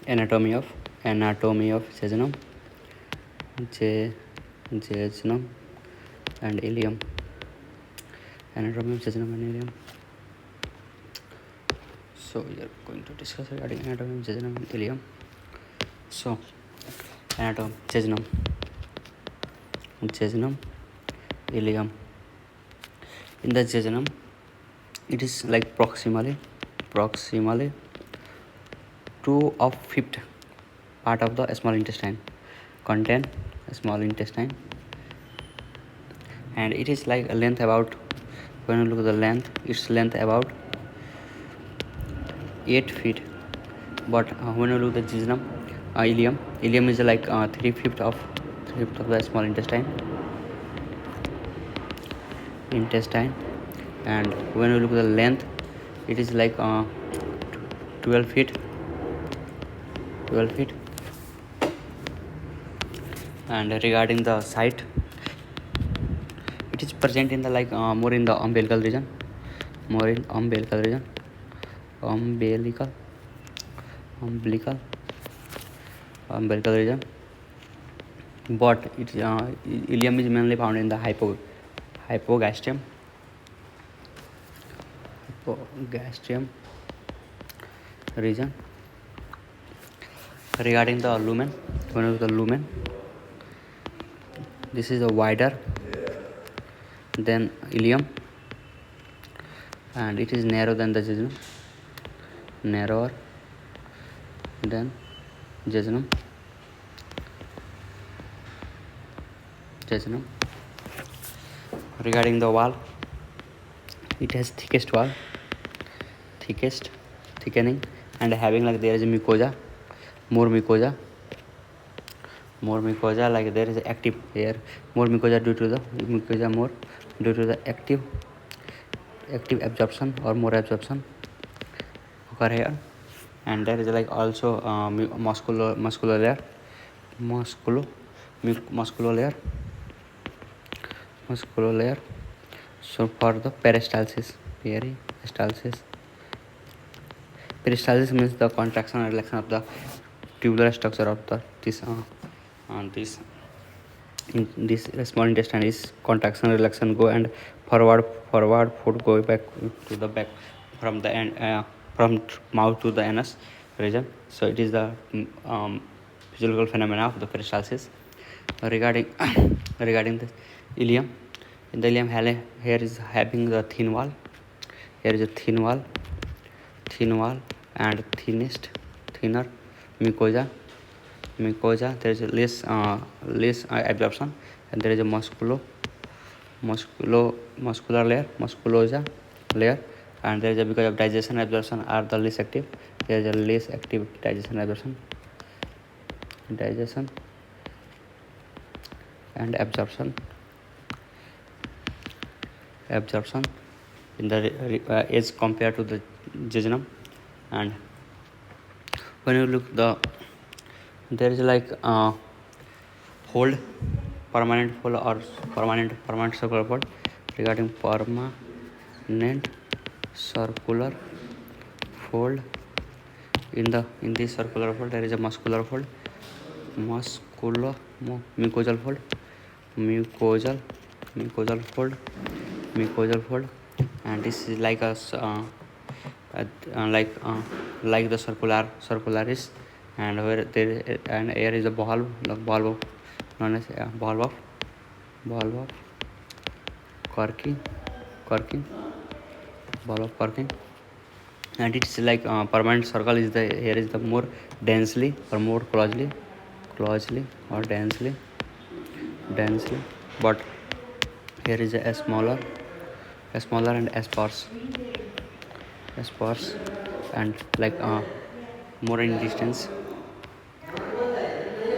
anatomy of jejunum, jejunum and ileum. Anatomy of jejunum and ileum. So we are going to discuss regarding anatomy of jejunum and ileum. So anatomy jejunum, ileum. In the jejunum, it is like proximally 2/5 part of the small intestine contain small intestine, and it is like a length about, when you look at the length, its length about 8 feet. But when you look at the jejunum, ileum is like 3/5 of the small intestine, and when you look at the length, it is like 12 feet. And regarding the site, it is present in the more in the umbilical region, umbilical region. But it ileum is mainly found in the hypogastrium region. Regarding the lumen, when you look at the lumen, this is a wider than ileum, and it is narrow than the jejunum, narrower than jejunum. Regarding the wall, it has thickening, and having like there is a more mucosa, like there is active here, more mucosa due to the active absorption or more absorption occur here. And there is like also muscular layer. So for the peristalsis means the contraction and relaxation of the tubular structure of the this small intestine is contraction, relaxation, go and forward foot go back to the back from the end, from mouth to the anus region. So it is the physiological phenomena of the peristalsis. Regarding the ileum, in the ileum, here is having the thin wall. Here is a thin wall and thinner mucosa. There is a less absorption, and there is a muscular layer, and there is a, because of digestion absorption are the less active, there is a less active digestion and absorption in the as compared to the jejunum. And when you look there is like fold, permanent fold or permanent circular fold. Regarding permanent circular fold, in this circular fold there is a muscular fold, mucosal fold, and this is like a like the circularis, and where there and air is a valve known as valve of Corking, and it's like permanent circle is the, here is the more densely or more closely or densely, but here is a smaller and sparse and like more in distance